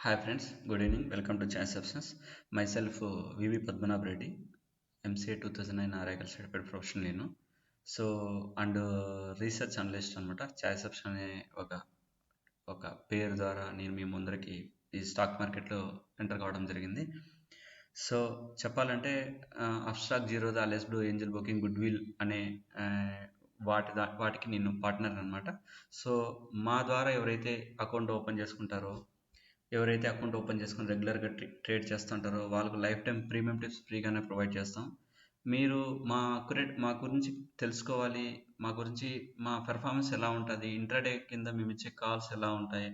Hi friends, good evening. Welcome to Chai Substance. Myself VV Padmanabh Reddy, MCA 2009 Araikal Certified Professional నేను. So and research analyst అనమాట. చాయ్ subs అనే ఒక ఒక పేరు ద్వారా నేను మీ ముందరికి ఈ స్టాక్ మార్కెట్లో ఎంటర్ కావడం జరిగింది. సో చెప్పాలంటే abstract Zerodha, less blue Angel booking, good will అనే వాటికి నేను పార్ట్నర్ అనమాట. సో మా ద్వారా ఎవరైతే అకౌంట్ ఓపెన్ చేసుకుంటారో, ఎవరైతే అకౌంట్ ఓపెన్ చేసుకుని రెగ్యులర్గా ట్రేడ్ చేస్తుంటారో వాళ్ళకు లైఫ్ టైం ప్రీమియం టిప్స్ ఫ్రీగానే ప్రొవైడ్ చేస్తాం. మీరు మా గురించి తెలుసుకోవాలి, మా గురించి మా పెర్ఫార్మెన్స్ ఎలా ఉంటుంది, ఇంట్రాడే కింద మేము ఇచ్చే కాల్స్ ఎలా ఉంటాయి,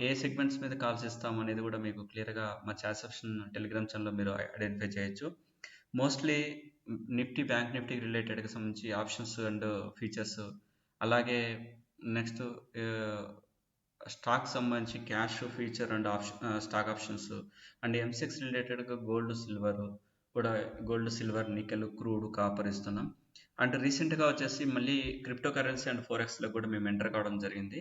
ఏ సెగ్మెంట్స్ మీద కాల్స్ ఇస్తాం అనేది కూడా మీకు క్లియర్గా మా చాట్ సెప్షన్ టెలిగ్రామ్ ఛానల్లో మీరు ఐడెంటిఫై చేయొచ్చు. మోస్ట్లీ నిఫ్టీ, బ్యాంక్ నిఫ్టీకి రిలేటెడ్కి సంబంధించి ఆప్షన్స్ అండ్ ఫీచర్స్, అలాగే నెక్స్ట్ స్టాక్ సంబంధించి cash feature and stock options and MCX రిలేటెడ్గా gold silver nickel crude copper ఇస్తున్నాం. అండ్ రీసెంట్గా వచ్చేసి మళ్ళీ క్రిప్టో కరెన్సీ అండ్ ఫోరెక్స్లో కూడా మేము ఎంటర్ కావడం జరిగింది.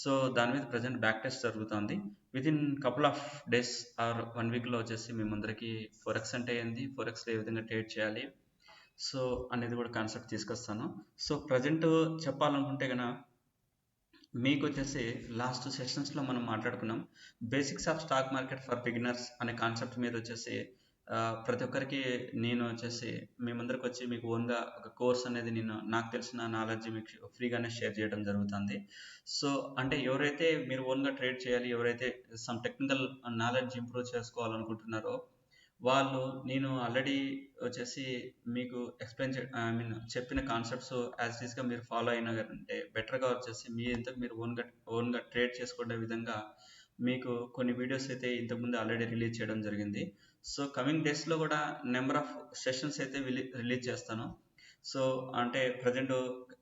సో దాని మీద ప్రజెంట్ బ్యాక్ టెస్ట్ జరుగుతుంది. Within couple of days or 1 వీక్లో వచ్చేసి మేము అందరికీ ఫోరెక్స్ అంటే ఏంది, ఫోరెక్స్లో ఏ విధంగా ట్రేడ్ చేయాలి సో అనేది కూడా కాన్సెప్ట్ తీసుకొస్తాను. సో ప్రజెంట్ చెప్పాలనుకుంటే కనుక మీకు వచ్చేసి లాస్ట్ సెషన్స్లో మనం మాట్లాడుకున్నాం basics of stock market for beginners అనే కాన్సెప్ట్ మీద వచ్చేసి ప్రతి ఒక్కరికి నేను వచ్చేసి మీ ముందరికి వచ్చి మీకు ఓన్గా ఒక కోర్స్ అనేది నేను నాకు తెలిసిన నాలెడ్జ్ మీకు ఫ్రీగానే షేర్ చేయడం జరుగుతుంది. సో అంటే ఎవరైతే మీరు ఓన్గా ట్రేడ్ చేయాలి, ఎవరైతే సమ్ టెక్నికల్ నాలెడ్జ్ ఇంప్రూవ్ చేసుకోవాలనుకుంటున్నారో వాళ్ళు నేను ఆల్రెడీ వచ్చేసి మీకు ఎక్స్ప్లెయిన్ చెప్పిన కాన్సెప్ట్స్ యాజ్ ఈస్గా మీరు ఫాలో అయినారంటే బెటర్గా వచ్చేసి మీ ఇంతకు మీరు ఓన్గా ట్రేడ్ చేసుకునే విధంగా మీకు కొన్ని వీడియోస్ అయితే ఇంతకుముందు ఆల్రెడీ రిలీజ్ చేయడం జరిగింది. సో కమింగ్ డేస్లో కూడా నెంబర్ ఆఫ్ సెషన్స్ అయితే రిలీజ్ చేస్తాను. సో అంటే present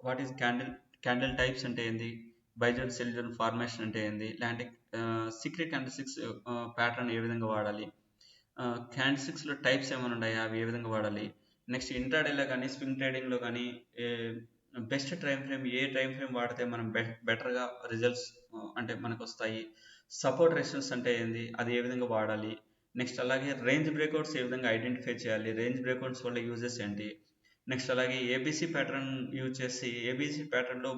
what is candle types అంటే ఏంది, బైజోన్ సెల్జోన్ ఫార్మేషన్ అంటే ఏంది, లేదంటే సీక్రెట్ క్యాండిల్ సిక్స్ ప్యాటర్న్ ఏ విధంగా వాడాలి, క్యాండిల్స్టిక్స్లో టైప్స్ ఏమైనా ఉన్నాయా, అవి ఏ విధంగా వాడాలి, నెక్స్ట్ ఇంట్రాడేలో కానీ స్వింగ్ ట్రేడింగ్లో కానీ బెస్ట్ ఏ టైం ఫ్రేమ్ వాడితే మనం బెటర్గా రిజల్ట్స్ అంటే మనకు వస్తాయి, సపోర్ట్ రెసిస్టెన్స్ అంటే ఏంది, అది ఏ విధంగా వాడాలి, నెక్స్ట్ అలాగే రేంజ్ బ్రేక్అవుట్స్ ఏ విధంగా ఐడెంటిఫై చేయాలి, రేంజ్ బ్రేక్అవుట్స్ వల్ల యూజెస్ ఏంటి, నెక్స్ట్ అలాగే ఏబీసీ ప్యాటర్న్ యూజ్ చేసి ఏబీసీ ప్యాటర్న్లో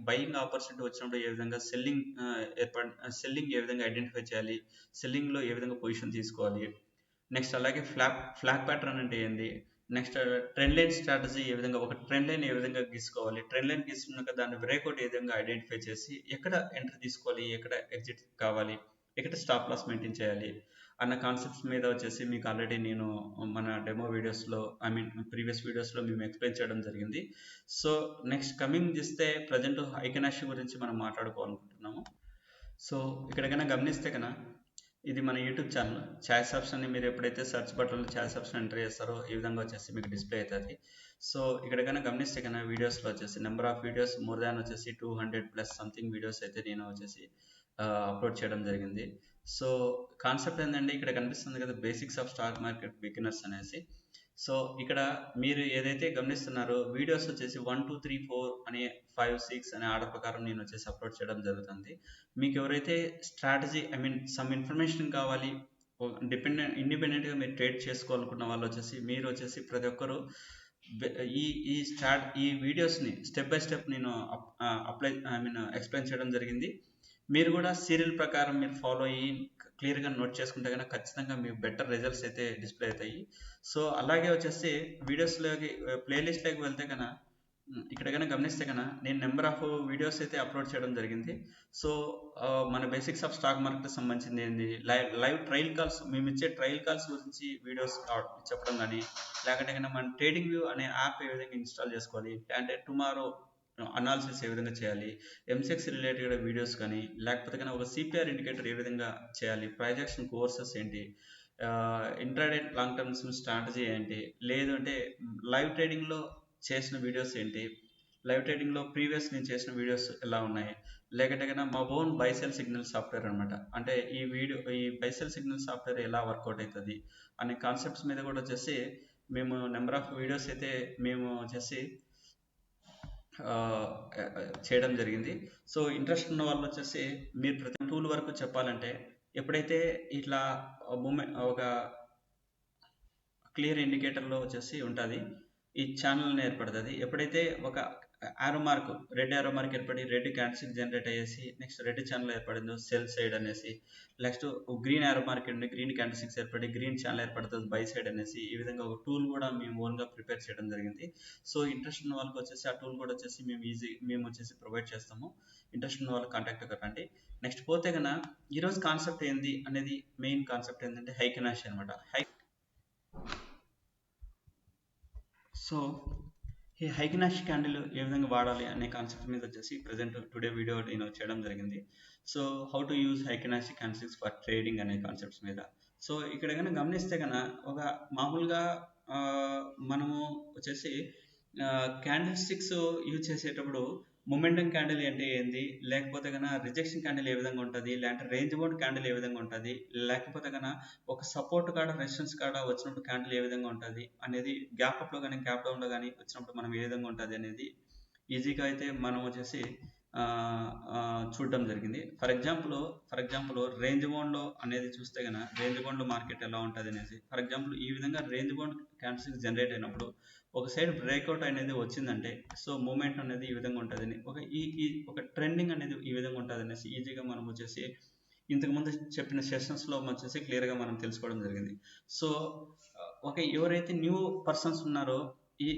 బయింగ్ ఆపర్చునిటీ వచ్చినప్పుడు ఏ విధంగా సెల్లింగ్ ఏ విధంగా ఐడెంటిఫై చేయాలి, సెల్లింగ్లో ఏ విధంగా పొజిషన్ తీసుకోవాలి, నెక్స్ట్ అలాగే ఫ్లాగ్ ప్యాటర్న్ అంటే ఏంది, నెక్స్ట్ ట్రెండ్ లైన్ స్ట్రాటజీ ఏ విధంగా, ఒక ట్రెండ్ లైన్ ఏ విధంగా గీసుకోవాలి, ట్రెండ్ లైన్ గీసుకున్నాక దాన్ని బ్రేక్అవుట్ ఏ విధంగా ఐడెంటిఫై చేసి ఎక్కడ ఎంట్రీ తీసుకోవాలి, ఎక్కడ ఎగ్జిట్ కావాలి, ఎక్కడ స్టాప్ లాస్ మెయింటైన్ చేయాలి అన్న కాన్సెప్ట్స్ మీద వచ్చేసి మీకు ఆల్రెడీ నేను మన డెమో వీడియోస్లో ప్రీవియస్ వీడియోస్లో మేము ఎక్స్ప్లెయిన్ చేయడం జరిగింది. సో నెక్స్ట్ కమింగ్ చేస్తే ప్రజెంట్ ఐకనాషి గురించి మనం మాట్లాడుకోవాలనుకుంటున్నాము. సో ఇక్కడ కన్నా గమనిస్తే కన్నా ఇది మన యూట్యూబ్ ఛానల్ చాయిస్ ఆప్షన్ మీరు ఎప్పుడైతే సెర్చ్ బటన్లో చాయిస్ ఆప్షన్ ఎంటర్ చేస్తారో ఈ విధంగా వచ్చేసి మీకు డిస్ప్లే అవుతుంది. సో ఇక్కడ కన్నా గమనిస్తే కన్నా వీడియోస్లో వచ్చేసి number of videos more than వచ్చేసి 200+ సంథింగ్ వీడియోస్ అయితే నేను వచ్చేసి అప్లోడ్ చేయడం జరిగింది. సో కాన్సెప్ట్ ఏంటంటే ఇక్కడ కనిపిస్తుంది కదా basics of stock market beginners అనేసి. సో ఇక్కడ మీరు ఏదైతే గమనిస్తున్నారో వీడియోస్ వచ్చేసి 1 2 3 4 అనే 5 6 అనే ఆర్డర్ ప్రకారం నేను వచ్చేసి అప్లోడ్ చేయడం జరుగుతుంది. మీకు ఎవరైతే స్ట్రాటజీ సమ్ ఇన్ఫర్మేషన్ కావాలి, ఇండిపెండెంట్గా మీరు ట్రేడ్ చేసుకోవాలనుకున్న వాళ్ళు వచ్చేసి మీరు వచ్చేసి ప్రతి ఒక్కరు ఈ వీడియోస్ని స్టెప్ బై స్టెప్ నేను ఎక్స్ప్లెయిన్ చేయడం జరిగింది. మీరు కూడా సీరియల్ ప్రకారం మీరు ఫాలో అయ్యి క్లియర్గా నోట్ చేసుకుంటే కనుక ఖచ్చితంగా మీకు బెటర్ రిజల్ట్స్ అయితే డిస్ప్లే అవుతాయి. సో అలాగే వచ్చేసి వీడియోస్లోకి ప్లేలిస్ట్లోకి వెళ్తే కనుక ఇక్కడ కనుక గమనిస్తే కనుక నేను నెంబర్ ఆఫ్ వీడియోస్ అయితే అప్లోడ్ చేయడం జరిగింది. సో మన బేసిక్స్ ఆఫ్ స్టాక్ మార్కెట్ సంబంధించింది ఏంది, లైవ్ ట్రయల్ కాల్స్ మేము ఇచ్చే ట్రయల్ కాల్స్ గురించి వీడియోస్ చెప్పడం కానీ, లేకుంటే కనుక మన ట్రేడింగ్ వ్యూ అనే యాప్ ఏ విధంగా ఇన్స్టాల్ చేసుకోవాలి, అంటే టుమారో అనాలిసిస్ ఏ విధంగా చేయాలి, ఎంసెక్స్ రిలేటెడ్ వీడియోస్ కానీ, లేకపోతే కానీ ఒక సిపిఆర్ ఇండికేటర్ ఏ విధంగా చేయాలి, ప్రైస్ యాక్షన్ కోర్సెస్ ఏంటి, ఇంట్రాడే లాంగ్ టర్మ్ స్ట్రాటజీ ఏంటి, లేదు అంటే లైవ్ ట్రేడింగ్లో చేసిన వీడియోస్ ఏంటి, లైవ్ ట్రేడింగ్లో ప్రీవియస్ నేను చేసిన వీడియోస్ ఎలా ఉన్నాయి, లేకపోతే కన్నా మా ఓన్ బైసెల్ సిగ్నల్ సాఫ్ట్వేర్ అనమాట, అంటే ఈ బైసెల్ సిగ్నల్ సాఫ్ట్వేర్ ఎలా వర్కౌట్ అవుతుంది అనే కాన్సెప్ట్స్ మీద కూడా వచ్చేసి మేము నెంబర్ ఆఫ్ వీడియోస్ అయితే మేము వచ్చేసి చేయడం జరిగింది. సో ఇంట్రెస్ట్ ఉన్న వాళ్ళు వచ్చేసి మీరు ప్రతి టూల్ వరకు చెప్పాలంటే ఎప్పుడైతే ఇట్లా ఒక క్లియర్ ఇండికేటర్లో వచ్చేసి ఉంటుంది, ఈ ఛానల్ ఏర్పడుతుంది. ఎప్పుడైతే ఒక arrow mark, red arrow mark ఏర్పడి రెడ్ క్యాండిల్స్ జనరేట్ అయ్యేసి నెక్స్ట్ రెడ్ ఛానల్ ఏర్పడిందో సెల్ సైడ్ అనేసి, నెక్స్ట్ గ్రీన్ ఆరో మార్క్ ఉండి గ్రీన్ క్యాండిల్స్ ఏర్పడి గ్రీన్ ఛానల్ ఏర్పడుతుంది బై సైడ్ అనేసి, ఈ విధంగా ఒక టూల్ కూడా మేము ఓన్గా ప్రిపేర్ చేయడం జరిగింది. సో ఇంట్రెస్ట్ ఉన్న వాళ్ళకి వచ్చేసి ఆ టూల్ కూడా వచ్చేసి మేము వచ్చేసి ప్రొవైడ్ చేస్తాము. ఇంట్రెస్ట్ ఉన్న వాళ్ళు కాంటాక్ట్ కరండి. నెక్స్ట్ పోతే కన్నా ఈరోజు కాన్సెప్ట్ ఏంది అనేది, మెయిన్ కాన్సెప్ట్ ఏంటంటే హైకెనాషి అనమాట. సో ఈ హైకెనాషి క్యాండిల్ ఏ విధంగా వాడాలి అనే కాన్సెప్ట్ మీద వచ్చేసి ప్రజెంట్ టుడే వీడియో నేను చేయడం జరిగింది. So how to use Heikin Ashi candles for trading అనే కాన్సెప్ట్స్ మీద. సో ఇక్కడ కనుక గమనిస్తే కనుక ఒక మామూలుగా మనము వచ్చేసి క్యాండిల్ స్టిక్స్ యూజ్ చేసేటప్పుడు మొమెంటం క్యాండిల్ అంటే ఏంది, లేకపోతే కన్నా రిజెక్షన్ క్యాండిల్ ఏ విధంగా ఉంటుంది, లేదంటే రేంజ్ బౌండ్ క్యాండిల్ ఏ విధంగా ఉంటుంది, లేకపోతే కన్నా ఒక సపోర్ట్ కాడ రెసిస్టెన్స్ కాడ వచ్చినప్పుడు క్యాండిల్ ఏ విధంగా ఉంటుంది అనేది, గ్యాప్ అప్లో కానీ గ్యాప్ డౌన్లో కానీ వచ్చినప్పుడు మనం ఏ విధంగా ఉంటుంది అనేది ఈజీగా అయితే మనం వచ్చేసి చూడడం జరిగింది. ఫర్ ఎగ్జాంపుల్ రేంజ్ బౌండ్లో అనేది చూస్తే కన్నా రేంజ్ బౌండ్లో మార్కెట్ ఎలా ఉంటుంది అనేసి, ఫర్ ఎగ్జాంపుల్ ఈ విధంగా రేంజ్ బౌండ్ క్యాండిల్స్ జనరేట్ అయినప్పుడు ఒక సైడ్ బ్రేక్అవుట్ అనేది వచ్చిందంటే సో మూమెంట్ అనేది ఈ విధంగా ఉంటుందని, ఒక ట్రెండింగ్ అనేది ఈ విధంగా ఉంటుంది అనేసి ఈజీగా మనం వచ్చేసి ఇంతకుముందు చెప్పిన సెషన్స్లో వచ్చేసి క్లియర్గా మనం తెలుసుకోవడం జరిగింది. సో ఎవరైతే న్యూ పర్సన్స్ ఉన్నారో,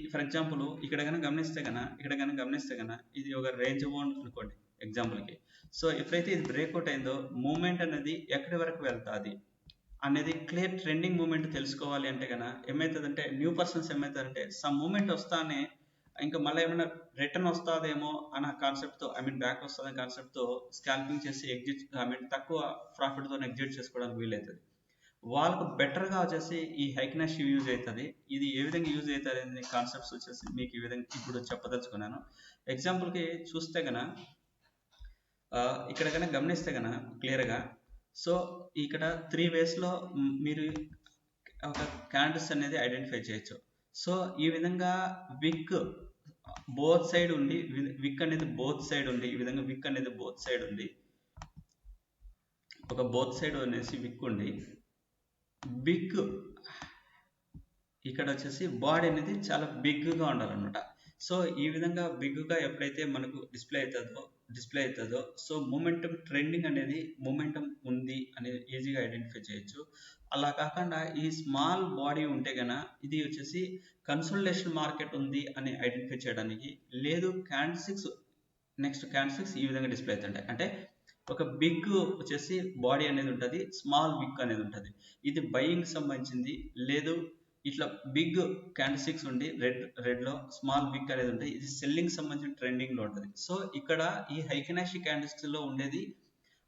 ఫర్ ఎగ్జాంపుల్ ఇక్కడ కనుక గమనిస్తే కనుక ఇది ఒక రేంజ్ బౌండ్ అనుకోండి ఎగ్జాంపుల్కి. సో ఎప్పుడైతే ఇది బ్రేక్అవుట్ అయిందో మూమెంట్ అనేది ఎక్కడి వరకు వెళ్తుంది అనేది క్లియర్ ట్రెండింగ్ మూమెంట్ తెలుసుకోవాలి అంటే కనుక ఏమవుతుందంటే న్యూ పర్సన్స్ ఏమవుతారంటే సమ్ మూమెంట్ వస్తానే ఇంకా మళ్ళీ ఏమైనా రిటర్న్ వస్తుందేమో అన్న కాన్సెప్ట్తో, బ్యాక్ వస్తుందనే కాన్సెప్ట్తో స్కాల్పింగ్ చేసి ఎగ్జిట్, తక్కువ ప్రాఫిట్తో ఎగ్జిట్ చేసుకోవడానికి వీలవుతుంది. వాళ్ళకు బెటర్గా వచ్చేసి ఈ హైకెనాషి యూజ్ అవుతుంది. ఇది ఏ విధంగా యూజ్ అవుతుంది అనే కాన్సెప్ట్స్ వచ్చేసి మీకు ఈ విధంగా ఇప్పుడు చెప్పదలుచుకున్నాను. ఎగ్జాంపుల్కి చూస్తే కనుక ఇక్కడ కనుక గమనిస్తే కనుక క్లియర్గా, సో ఇక్కడ 3 వేస్లో మీరు ఒక క్యాండిల్స్ అనేది ఐడెంటిఫై చేయొచ్చు. సో ఈ విధంగా విక్ బోత్ సైడ్ ఉండి, విక్ అనేది బోత్ సైడ్ ఉండి, ఈ విధంగా విక్ అనేది బోత్ సైడ్ ఉండి, ఒక బోత్ సైడ్ అనేసి విక్ ఉండి, బిగ్ ఇక్కడ వచ్చేసి బాడీ అనేది చాలా బిగ్గా ఉండాలన్నమాట. సో ఈ విధంగా బిగ్గా ఎప్పుడైతే మనకు డిస్ప్లే అవుతుందో సో మూమెంటం ట్రెండింగ్ అనేది మూమెంటం ఉంది అనేది ఈజీగా ఐడెంటిఫై చేయొచ్చు. అలా కాకుండా ఈ స్మాల్ బాడీ ఉంటే కనుక ఇది వచ్చేసి కన్సోలిడేషన్ మార్కెట్ ఉంది అని ఐడెంటిఫై చేయడానికి, లేదు క్యాండిల్స్ నెక్స్ట్ క్యాండిల్స్ ఈ విధంగా డిస్ప్లే అవుతుంటాయి అంటే ఒక బిగ్ వచ్చేసి బాడీ అనేది ఉంటుంది, స్మాల్ విక్ అనేది ఉంటుంది. ఇది బయింగ్ సంబంధించింది. లేదు ఇట్లా బిగ్ క్యాండిల్స్ ఉండి రెడ్లో స్మాల్ విక్ అనేది ఉంటుంది, ఇది సెల్లింగ్ సంబంధించిన ట్రెండింగ్లో ఉంటుంది. సో ఇక్కడ ఈ హైకెనాషి క్యాండిల్స్లో ఉండేది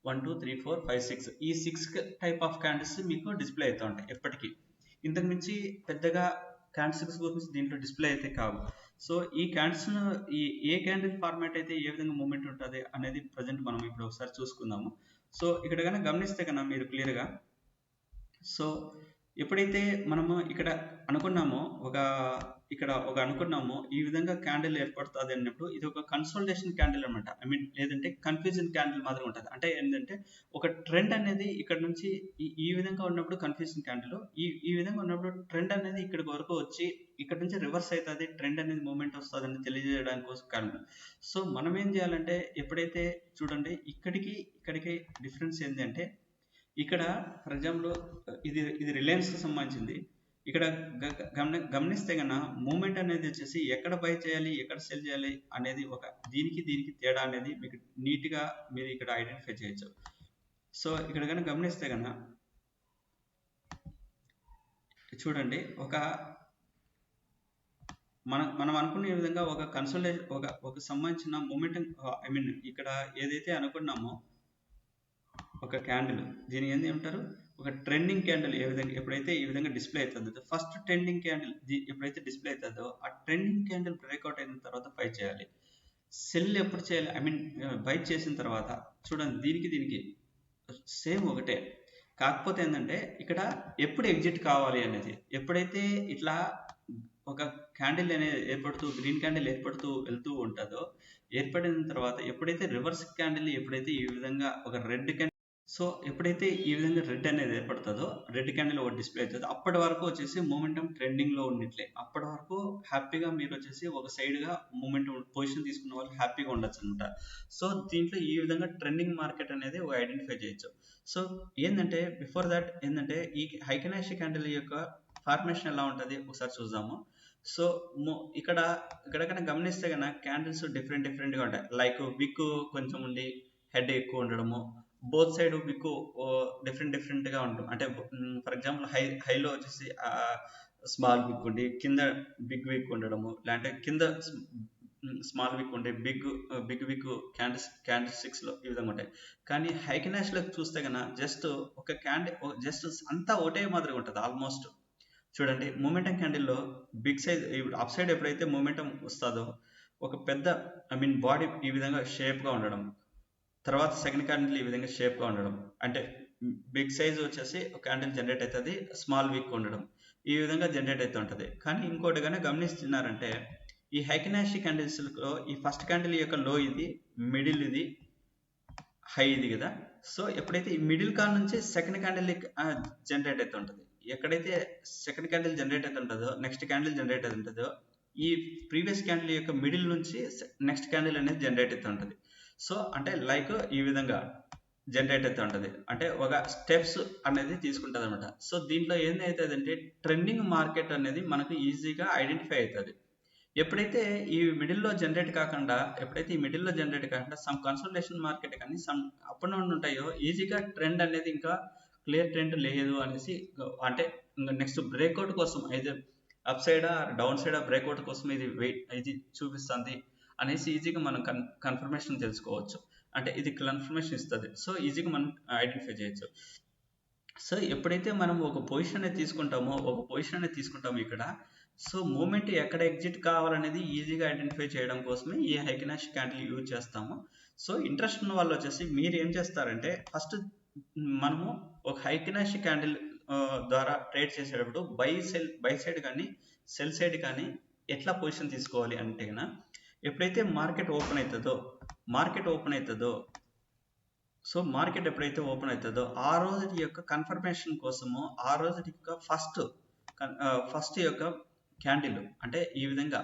1 2 3 4 5 6 ఈ 6 టైప్ ఆఫ్ క్యాండిల్స్ మీకు డిస్ప్లే అవుతూ ఉంటాయి ఎప్పటికీ. ఇంతకు మించి పెద్దగా క్యాండిల్స్ గురించి దీంట్లో డిస్ప్లే అయితే కావు. సో ఈ క్యాండిల్స్ ఏ క్యాండిల్ ఫార్మాట్ అయితే ఏ విధంగా మూమెంట్ ఉంటుంది అనేది ప్రజెంట్ మనం ఇప్పుడు ఒకసారి చూసుకుందాము. సో ఇక్కడ కనుక గమనిస్తే కనుక మీరు క్లియర్గా, సో ఎప్పుడైతే మనము ఇక్కడ అనుకున్నామో ఈ విధంగా క్యాండిల్ ఏర్పడుతుంది అన్నప్పుడు ఇది ఒక కన్సోలిడేషన్ క్యాండిల్ అనమాట. లేదంటే కన్ఫ్యూజన్ క్యాండిల్ మాత్రం ఉంటుంది. అంటే ఏంటంటే ఒక ట్రెండ్ అనేది ఇక్కడ నుంచి ఈ విధంగా ఉన్నప్పుడు కన్ఫ్యూజన్ క్యాండిల్, ఈ విధంగా ఉన్నప్పుడు ట్రెండ్ అనేది ఇక్కడికి వరకు వచ్చి ఇక్కడ నుంచి రివర్స్ అవుతుంది, ట్రెండ్ అనేది మూమెంట్ వస్తుంది అని తెలియజేయడానికి కోసం కారణం. సో మనం ఏం చేయాలంటే ఎప్పుడైతే చూడండి ఇక్కడికి డిఫరెన్స్ ఏంటంటే, ఇక్కడ ఫర్ ఎగ్జాంపుల్ ఇది రిలయన్స్కి సంబంధించింది. ఇక్కడ గమనిస్తే కన్నా మూమెంట్ అనేది వచ్చేసి ఎక్కడ బై చేయాలి ఎక్కడ సెల్ చేయాలి అనేది ఒక దీనికి తేడా అనేది మీకు నీట్గా మీరు ఇక్కడ ఐడెంటిఫై చేయొచ్చు. సో ఇక్కడ కనుక గమనిస్తే కన్నా చూడండి, మనం అనుకునే విధంగా ఒక కన్సోలిడేషన్ ఒక సంబంధించిన మూమెంట్ ఇక్కడ ఏదైతే అనుకున్నామో ఒక క్యాండిల్, దీని ఏంది ఏమంటారు, ఒక ట్రెండింగ్ క్యాండిల్ ఎప్పుడైతే ఈ విధంగా డిస్ప్లే అవుతుందో, ఫస్ట్ ట్రెండింగ్ క్యాండిల్ ఎప్పుడైతే డిస్ప్లే అవుతుందో ఆ ట్రెండింగ్ క్యాండిల్ బ్రేక్అవుట్ అయిన తర్వాత బై చేయాలి. సెల్ ఎప్పుడు చేయాలి, బై చేసిన తర్వాత చూడండి దీనికి సేమ్ ఒకటే. కాకపోతే ఏంటంటే ఇక్కడ ఎప్పుడు ఎగ్జిట్ కావాలి అనేది, ఎప్పుడైతే ఇట్లా ఒక క్యాండిల్ అనేది ఏర్పడుతూ గ్రీన్ క్యాండిల్ ఏర్పడుతూ వెళ్తూ ఉంటుందో, ఏర్పడిన తర్వాత ఎప్పుడైతే రివర్స్ క్యాండిల్ ఎప్పుడైతే ఈ విధంగా ఒక రెడ్ క్యాండిల్, సో ఎప్పుడైతే ఈ విధంగా రెడ్ అనేది ఏర్పడుతుందో, రెడ్ క్యాండిల్ ఒకటి డిస్ప్లే అవుతుంది, అప్పటి వరకు వచ్చేసి మూమెంటం ట్రెండింగ్ లో ఉన్నట్లే. అప్పటి వరకు హ్యాపీగా మీరు వచ్చేసి ఒక సైడ్ గా మూమెంటం పొజిషన్ తీసుకున్న వాళ్ళు హ్యాపీగా ఉండొచ్చు అనమాట. సో దీంట్లో ఈ విధంగా ట్రెండింగ్ మార్కెట్ అనేది ఒక ఐడెంటిఫై చేయొచ్చు. సో ఏంటంటే బిఫోర్ దట్ ఏంటంటే ఈ హైకనాషి క్యాండిల్ యొక్క ఫార్మేషన్ ఎలా ఉంటుంది ఒకసారి చూద్దాము. సో ఇక్కడ గమనిస్తే కనుక క్యాండిల్స్ డిఫరెంట్ గా ఉంటాయి. లైక్ విక్ కొంచెం ఉండి హెడ్ ఎక్కువ ఉండడము, బోత్ సైడ్ విక్ డిఫరెంట్ గా ఉంటుంది. అంటే ఫర్ ఎగ్జాంపుల్ హైలో వచ్చేసి స్మాల్ విక్ ఉండి కింద బిగ్ విక్ ఉండడము, లేదంటే కింద స్మాల్ విక్ ఉండే బిగ్ విక్ క్యాండిల్ స్టిక్స్ లో ఈ విధంగా ఉంటాయి. కానీ హైకనాష్ లో చూస్తే కనుక జస్ట్ ఒక క్యాండిల్ జస్ట్ అంతా ఒకటే మాదిరిగా ఉంటుంది ఆల్మోస్ట్. చూడండి మూమెంటం క్యాండిల్లో బిగ్ సైజ్ అప్ సైడ్ ఎప్పుడైతే మూమెంటం వస్తుందో ఒక పెద్ద బాడీ ఈ విధంగా షేప్గా ఉండడం, తర్వాత సెకండ్ క్యాండిల్ ఈ విధంగా షేప్గా ఉండడం, అంటే బిగ్ సైజ్ వచ్చేసి ఒక క్యాండిల్ జనరేట్ అవుతుంది, స్మాల్ వీక్ ఉండడం, ఈ విధంగా జనరేట్ అవుతూ ఉంటుంది. కానీ ఇంకోటి కానీ గమనిస్తున్నారంటే ఈ హైకనాషి క్యాండిల్స్లో ఈ ఫస్ట్ క్యాండిల్ యొక్క లో ఇది, మిడిల్ ఇది, హై ఇది కదా. సో ఎప్పుడైతే ఈ మిడిల్ కాల్ నుంచి సెకండ్ క్యాండిల్ జనరేట్ అవుతూ ఉంటుంది, ఎక్కడైతే సెకండ్ క్యాండిల్ జనరేట్ అవుతుంటుందో నెక్స్ట్ క్యాండిల్ జనరేట్ అవుతుంటుందో ఈ ప్రీవియస్ క్యాండిల్ యొక్క మిడిల్ నుంచి నెక్స్ట్ క్యాండిల్ అనేది జనరేట్ అవుతూ ఉంటుంది. సో అంటే లైక్ ఈ విధంగా జనరేట్ అవుతూ ఉంటుంది, అంటే ఒక స్టెప్స్ అనేది తీసుకుంటుంది అనమాట. సో దీంట్లో ఏందవుతుంది అంటే ట్రెండింగ్ మార్కెట్ అనేది మనకు ఈజీగా ఐడెంటిఫై అవుతుంది. ఎప్పుడైతే ఈ మిడిల్లో జనరేట్ కాకుండా సమ్ కన్సల్టేషన్ మార్కెట్ కానీ సమ్ అప్ అండ్ డౌన్ ఉంటాయో ఈజీగా ట్రెండ్ అనేది ఇంకా క్లియర్ ట్రెండ్ లేదు అనేసి, అంటే నెక్స్ట్ బ్రేక్అవుట్ కోసం అయితే up side down side breakout కోసం ఇది చూపిస్తుంది అనేసి ఈజీగా మనం కన్ఫర్మేషన్ తెలుసుకోవచ్చు, అంటే ఇది కన్ఫర్మేషన్ ఇస్తుంది. సో ఈజీగా మనం ఐడెంటిఫై చేయొచ్చు. సో ఎప్పుడైతే మనం ఒక పొజిషన్ అనేది తీసుకుంటామో ఇక్కడ, సో మూమెంట్ ఎక్కడ ఎగ్జిట్ కావాలనేది ఈజీగా ఐడెంటిఫై చేయడం కోసమే ఈ హైకనాషి క్యాండిల్ యూజ్ చేస్తాము. సో ఇంట్రెస్ట్ ఉన్న వాళ్ళు వచ్చేసి మీరు ఏం చేస్తారంటే ఫస్ట్ మనము ఒక హైకనాషి క్యాండిల్ ద్వారా ట్రేడ్ చేసేటప్పుడు బై సైడ్ కానీ సెల్ సైడ్ కానీ ఎట్లా పొజిషన్ తీసుకోవాలి అంటే కన్నా, ఎప్పుడైతే మార్కెట్ ఓపెన్ అవుతుందో సో మార్కెట్ ఎప్పుడైతే ఓపెన్ అవుతుందో ఆ రోజు యొక్క కన్ఫర్మేషన్ కోసము ఆ రోజు యొక్క ఫస్ట్ యొక్క క్యాండిల్, అంటే ఈ విధంగా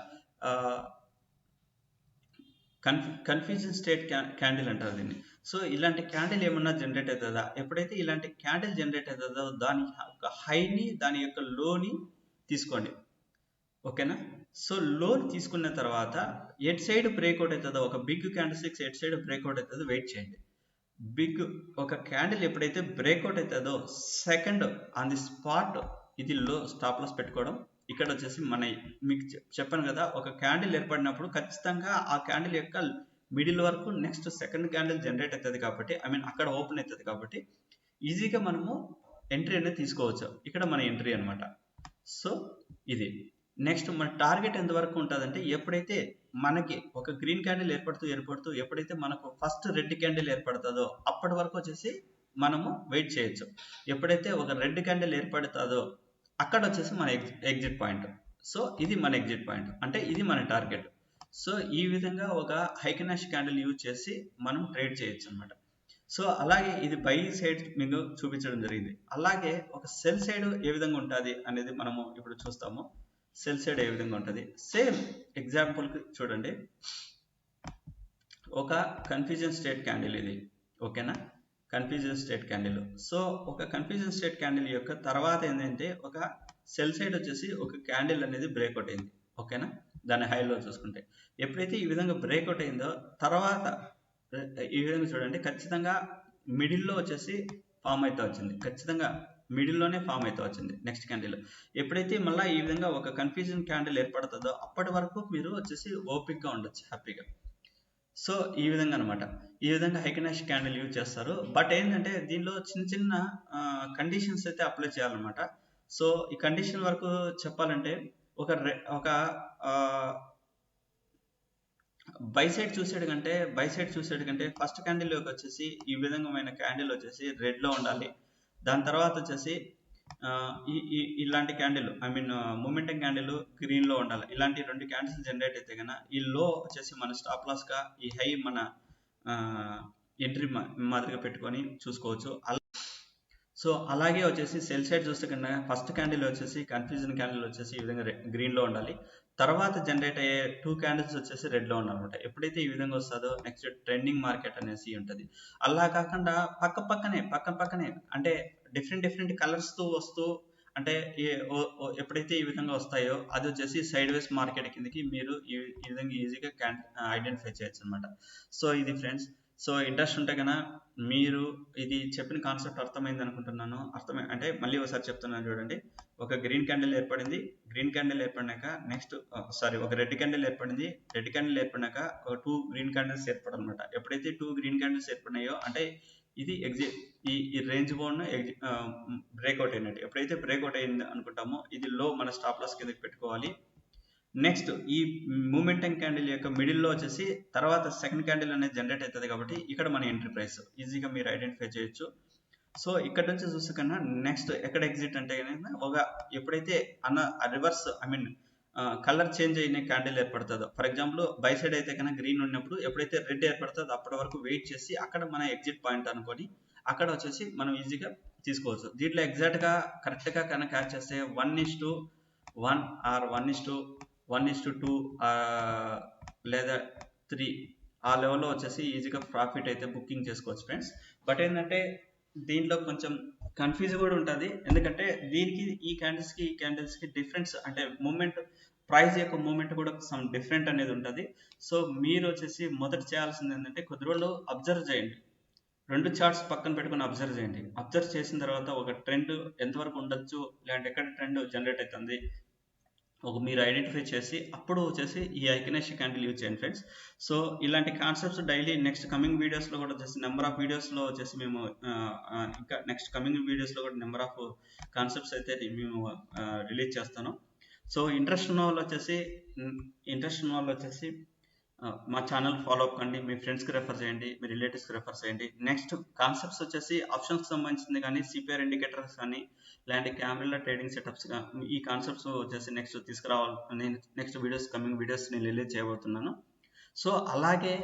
కన్ఫ్యూజన్ స్టేట్ క్యాండిల్ అంటారు దీన్ని. సో ఇలాంటి క్యాండిల్ ఏమన్నా జనరేట్ అవుతుందా, ఎప్పుడైతే ఇలాంటి క్యాండిల్ జనరేట్ అవుతుందో దాని యొక్క హైని దాని యొక్క లోని తీసుకోండి, ఓకేనా. సో లోన్ తీసుకున్న తర్వాత ఎట్ సైడ్ బ్రేక్అవుట్ అవుతుందో, ఒక big candlesticks at side breakout అవుతుందో వెయిట్ చేయండి. ఒక క్యాండిల్ ఎప్పుడైతే బ్రేక్అవుట్ అవుతుందో సెకండ్ ఆన్ ది స్పాట్ ఇది లో స్టాప్ లాస్ పెట్టుకోవడం. ఇక్కడ వచ్చేసి మీకు చెప్పాను కదా, ఒక క్యాండిల్ ఏర్పడినప్పుడు ఖచ్చితంగా ఆ క్యాండిల్ యొక్క మిడిల్ వరకు నెక్స్ట్ సెకండ్ క్యాండిల్ జనరేట్ అవుతుంది కాబట్టి అక్కడ ఓపెన్ అవుతుంది కాబట్టి ఈజీగా మనము ఎంట్రీ అనేది తీసుకోవచ్చు. ఇక్కడ మన ఎంట్రీ అనమాట. సో ఇది నెక్స్ట్ మన టార్గెట్ ఎంతవరకు ఉంటుందంటే ఎప్పుడైతే మనకి ఒక గ్రీన్ క్యాండిల్ ఏర్పడుతూ ఎప్పుడైతే మనకు ఫస్ట్ రెడ్ క్యాండిల్ ఏర్పడుతుందో అప్పటి వరకు వచ్చేసి మనము వెయిట్ చేయొచ్చు. ఎప్పుడైతే ఒక రెడ్ క్యాండిల్ ఏర్పడుతుందో అక్కడ వచ్చేసి మన ఎగ్జిట్ పాయింట్. సో ఇది మన ఎగ్జిట్ పాయింట్, అంటే ఇది మన టార్గెట్. సో ఈ విధంగా ఒక హైకనాషి క్యాండిల్ యూజ్ చేసి మనం ట్రేడ్ చేయొచ్చు అనమాట. సో అలాగే ఇది బై సైడ్ మీకు చూపించడం జరిగింది. అలాగే ఒక సెల్ సైడ్ ఏ విధంగా ఉంటుంది అనేది మనము ఇప్పుడు చూస్తాము. సెల్ సైడ్ ఏ విధంగా ఉంటుంది సేమ్ ఎగ్జాంపుల్కి చూడండి. ఒక కన్ఫ్యూజన్ స్టేట్ క్యాండిల్ ఇది, ఓకేనా, కన్ఫ్యూజన్ స్టేట్ క్యాండిల్. సో ఒక కన్ఫ్యూజన్ స్టేట్ క్యాండిల్ యొక్క తర్వాత ఏంటంటే ఒక సెల్ సైడ్ వచ్చేసి ఒక క్యాండిల్ అనేది బ్రేక్అవుట్ అయింది, ఓకేనా. దాని హైలో చూసుకుంటే ఎప్పుడైతే ఈ విధంగా బ్రేక్అవుట్ అయిందో తర్వాత ఈ విధంగా చూడండి, ఖచ్చితంగా మిడిల్లో వచ్చేసి ఫామ్ అయితే వచ్చింది, ఖచ్చితంగా మిడిల్లోనే ఫామ్ అయితే వచ్చింది నెక్స్ట్ క్యాండిల్. ఎప్పుడైతే మళ్ళీ ఈ విధంగా ఒక కన్ఫ్యూజన్ క్యాండిల్ ఏర్పడుతుందో అప్పటి వరకు మీరు వచ్చేసి ఓపిక్గా ఉండొచ్చు హ్యాపీగా. సో ఈ విధంగా అనమాట, ఈ విధంగా హైకనాషి క్యాండిల్ యూజ్ చేస్తారు. బట్ ఏంటంటే దీనిలో చిన్న కండిషన్స్ అయితే అప్లై చేయాలన్నమాట. సో ఈ కండిషన్ వరకు చెప్పాలంటే ఒక బై సైడ్ చూసేటి కంటే ఫస్ట్ క్యాండిల్ వచ్చేసి ఈ విధమైన క్యాండిల్ వచ్చేసి రెడ్ లో ఉండాలి. దాని తర్వాత వచ్చేసి ఇలాంటి క్యాండిల్ మూమెంటం క్యాండిల్ గ్రీన్లో ఉండాలి. ఇలాంటి 2 క్యాండిల్స్ జనరేట్ అయితే కన్నా ఈ లో వచ్చేసి మన స్టాప్ లాస్గా, ఈ హై మన ఎంట్రీ మాదిరిగా పెట్టుకొని చూసుకోవచ్చు. సో అలాగే వచ్చేసి సెల్ సైడ్ చూస్తే కన్నా ఫస్ట్ క్యాండిల్ వచ్చేసి కన్ఫ్యూజన్ క్యాండిల్ వచ్చేసి ఈ విధంగా గ్రీన్లో ఉండాలి. తర్వాత జనరేట్ అయ్యే 2 క్యాండిల్స్ వచ్చేసి రెడ్లో ఉండాలన్నమాట. ఎప్పుడైతే ఈ విధంగా వస్తుందో నెక్స్ట్ ట్రెండింగ్ మార్కెట్ అనేసి ఉంటుంది. అలా కాకుండా పక్కనే అంటే డిఫరెంట్ కలర్స్తో వస్తూ అంటే ఎప్పుడైతే ఈ విధంగా వస్తాయో అది వచ్చేసి సైడ్ వేస్ మార్కెట్ కిందకి మీరు ఈ విధంగా ఈజీగా ఐడెంటిఫై చేయొచ్చు అనమాట. సో ఇది ఫ్రెండ్స్. సో ఇంట్రెస్ట్ ఉంటే కన్నా మీరు ఇది చెప్పిన కాన్సెప్ట్ అర్థమైంది అనుకుంటున్నాను. అంటే మళ్ళీ ఒకసారి చెప్తున్నాను చూడండి. ఒక గ్రీన్ క్యాండిల్ ఏర్పడింది. గ్రీన్ క్యాండిల్ ఏర్పడినాక నెక్స్ట్ ఒక రెడ్ క్యాండిల్ ఏర్పడింది. రెడ్ క్యాండిల్ ఏర్పడినాక ఒక 2 గ్రీన్ క్యాండిల్స్ ఏర్పడనమాట. ఎప్పుడైతే 2 గ్రీన్ క్యాండిల్స్ ఏర్పడినాయో అంటే ఇది ఈ రేంజ్ బౌండ్ బ్రేక్అవుట్ అయినట్టు. ఎప్పుడైతే బ్రేక్అవుట్ అయింది అనుకుంటామో ఇది లో మన స్టాప్ లాస్ కిందకి పెట్టుకోవాలి. నెక్స్ట్ ఈ మూమెంటం క్యాండిల్ యొక్క మిడిల్లో వచ్చేసి తర్వాత సెకండ్ క్యాండిల్ అనేది జనరేట్ అవుతుంది కాబట్టి ఇక్కడ మన ఎంట్రీ ప్రైస్ ఈజీగా మీరు ఐడెంటిఫై చేయొచ్చు. సో ఇక్కడ నుంచి చూస్తే కన్నా నెక్స్ట్ ఎక్కడ ఎగ్జిట్ అంటే ఎప్పుడైతే రివర్స్ కలర్ చేంజ్ అయిన క్యాండిల్ ఏర్పడుతుందో, ఫర్ ఎగ్జాంపుల్ బై సైడ్ అయితే కన్నా గ్రీన్ ఉన్నప్పుడు ఎప్పుడైతే రెడ్ ఏర్పడుతుందో అప్పటి వరకు వెయిట్ చేసి అక్కడ మన ఎగ్జిట్ పాయింట్ అనుకొని అక్కడ వచ్చేసి మనం ఈజీగా తీసుకోవచ్చు. దీంట్లో ఎగ్జాక్ట్గా కరెక్ట్గా కనుక క్యాచ్ చేస్తే 1:1 ఆర్ 1:2 లేదా 3 ఆ లెవెల్లో వచ్చేసి ఈజీగా ప్రాఫిట్ అయితే బుకింగ్ చేసుకోవచ్చు ఫ్రెండ్స్. బట్ ఏంటంటే దీంట్లో కొంచెం కన్ఫ్యూజ్ కూడా ఉంటుంది. ఎందుకంటే దీనికి ఈ క్యాండిల్స్కి డిఫరెన్స్ అంటే మూమెంట్ ప్రైస్ యొక్క మూమెంట్ కూడా సమ్ డిఫరెంట్ అనేది ఉంటుంది. సో మీరు వచ్చేసి మొదట చేయాల్సింది ఏంటంటే కొద్ది రోజులు అబ్జర్వ్ చేయండి. 2 చార్ట్స్ పక్కన పెట్టుకుని అబ్జర్వ్ చేయండి. అబ్జర్వ్ చేసిన తర్వాత ఒక ట్రెండ్ ఎంతవరకు ఉండొచ్చు, లేదంటే ఎక్కడ ట్రెండ్ జనరేట్ అవుతుంది మీరు ఐడెంటిఫై చేసి అప్పుడు వచ్చేసి ఈ ఐకనేషియా క్యాండిల్ యూజ్ చేయండి ఫ్రెండ్స్. సో ఇలాంటి కాన్సెప్ట్స్ డైలీ నెక్స్ట్ కమింగ్ వీడియోస్లో కూడా వచ్చేసి నెంబర్ ఆఫ్ వీడియోస్లో వచ్చేసి మేము ఇంకా నెక్స్ట్ కమింగ్ వీడియోస్లో కూడా నెంబర్ ఆఫ్ కాన్సెప్ట్స్ అయితే మేము రిలీజ్ చేస్తాను. సో ఇంట్రెస్ట్ ఉన్న వాళ్ళు వచ్చేసి మా ఛానల్ ఫాలో అప్ కండి, మీ ఫ్రెండ్స్కి రెఫర్ చేయండి, మీ రిలేటివ్స్కి రెఫర్ చేయండి. నెక్స్ట్ కాన్సెప్ట్స్ వచ్చేసి ఆప్షన్స్కి సంబంధించింది కానీ సిపిఆర్ ఇండికేటర్స్ కానీ ఇలాంటి కెమెరా ట్రేడింగ్ సెటప్స్ ఈ కాన్సెప్ట్స్ వచ్చేసి నెక్స్ట్ తీసుకురావాలి. నెక్స్ట్ కమింగ్ వీడియోస్ నేను రిలీజ్ చేయబోతున్నాను. సో అలాగే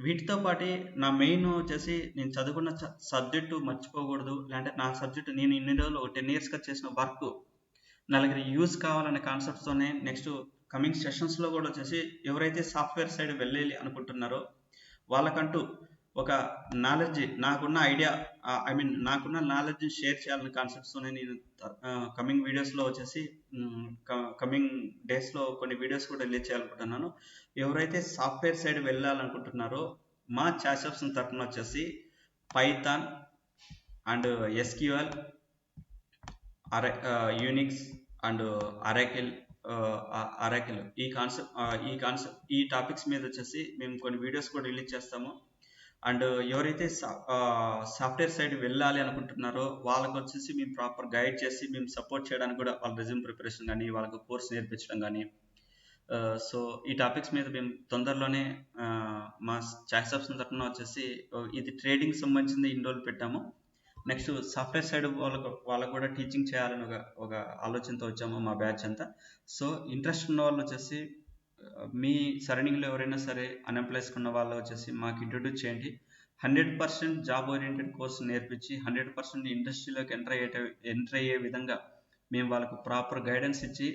వీటితో పాటు నా మెయిన్ వచ్చేసి నేను చదువుకున్న సబ్జెక్టు మర్చిపోకూడదు, లేదంటే నా సబ్జెక్టు నేను ఇన్ని రోజులు 10 yearsగా చేసిన వర్క్ నలుగురి యూజ్ కావాలనే కాన్సెప్ట్స్తోనే నెక్స్ట్ కమింగ్ సెషన్స్లో కూడా వచ్చేసి ఎవరైతే సాఫ్ట్వేర్ సైడ్ వెళ్ళాలి అనుకుంటున్నారో వాళ్ళకంటూ ఒక నాలెడ్జ్, నాకున్న ఐడియా నాకున్న నాలెడ్జ్ షేర్ చేయాలనే కాన్సెప్ట్స్తోనే నేను కమింగ్ వీడియోస్లో వచ్చేసి కమింగ్ డేస్లో కొన్ని వీడియోస్ కూడా రిలీజ్ చేయాలనుకుంటున్నాను. ఎవరైతే సాఫ్ట్వేర్ సైడ్ వెళ్ళాలనుకుంటున్నారో మా చాసెప్స్ తరఫున వచ్చేసి Python and SQL, Unix and Oracle ఈ టాపిక్స్ మీద వచ్చేసి మేము కొన్ని వీడియోస్ కూడా రిలీజ్ చేస్తాము. అండ్ ఎవరైతే సాఫ్ట్వేర్ సైడ్ వెళ్ళాలి అనుకుంటున్నారో వాళ్ళకి వచ్చేసి మేము ప్రాపర్ గైడ్ చేసి మేము సపోర్ట్ చేయడానికి కూడా వాళ్ళ రెజ్యూమ్ ప్రిపరేషన్ కానీ వాళ్ళకి కోర్స్ నేర్పించడం కానీ సో ఈ టాపిక్స్ మీద మేము తొందరలోనే మా చాయిసప్స్ తరఫున వచ్చేసి ఇది ట్రేడింగ్ సంబంధించింది ఇన్ని రోజులు పెట్టాము. నెక్స్ట్ సాఫ్ట్వేర్ సైడ్ వాళ్ళకు కూడా టీచింగ్ చేయాలని ఒక ఆలోచనతో వచ్చాము మా బ్యాచ్ అంతా. సో ఇంట్రెస్ట్ ఉన్న వాళ్ళు వచ్చేసి మీ సరౌండింగ్లో ఎవరైనా సరే అన్ఎంప్లాయ్స్ ఉన్న వాళ్ళు వచ్చేసి మాకు ఇంట్రొడ్యూస్ చేయండి. 100% జాబ్ ఓరియంటెడ్ కోర్సు నేర్పించి 100% ఇండస్ట్రీలోకి ఎంటర్ అయ్యే విధంగా మేము వాళ్ళకు ప్రాపర్ గైడెన్స్ ఇచ్చి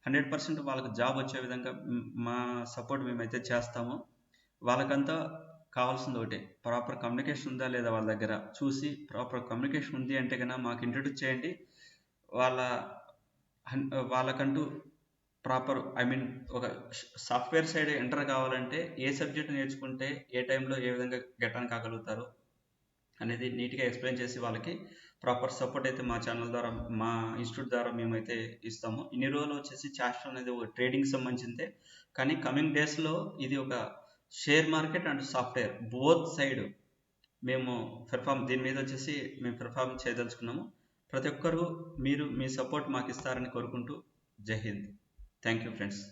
100% వాళ్ళకు జాబ్ వచ్చే విధంగా మా సపోర్ట్ మేమైతే చేస్తాము. వాళ్ళకంతా కావాల్సింది ఒకటే, ప్రాపర్ కమ్యూనికేషన్ ఉందా లేదా వాళ్ళ దగ్గర చూసి ప్రాపర్ కమ్యూనికేషన్ ఉంది అంటే కన్నా మాకు ఇంట్రొడ్యూస్ చేయండి. వాళ్ళకంటూ ప్రాపర్ ఒక సాఫ్ట్వేర్ సైడ్ ఎంటర్ కావాలంటే ఏ సబ్జెక్ట్ నేర్చుకుంటే ఏ టైంలో ఏ విధంగా గెటాన్ కాగలుగుతారు అనేది నీట్గా ఎక్స్ప్లెయిన్ చేసి వాళ్ళకి ప్రాపర్ సపోర్ట్ అయితే మా ఛానల్ ద్వారా మా ఇన్స్టిట్యూట్ ద్వారా మేమైతే ఇస్తాము. ఇన్ని రోజులు వచ్చేసి చాస్టర్ అనేది ఒక ట్రేడింగ్ సంబంధించిందే, కానీ కమింగ్ డేస్లో ఇది ఒక share market and software both side మేము దీని మీద వచ్చేసి మేము పెర్ఫార్మ్ చేయదలుచుకున్నాము. ప్రతి ఒక్కరూ మీరు మీ సపోర్ట్ మాకు ఇస్తారని కోరుకుంటూ జై హింద్. Thank you friends.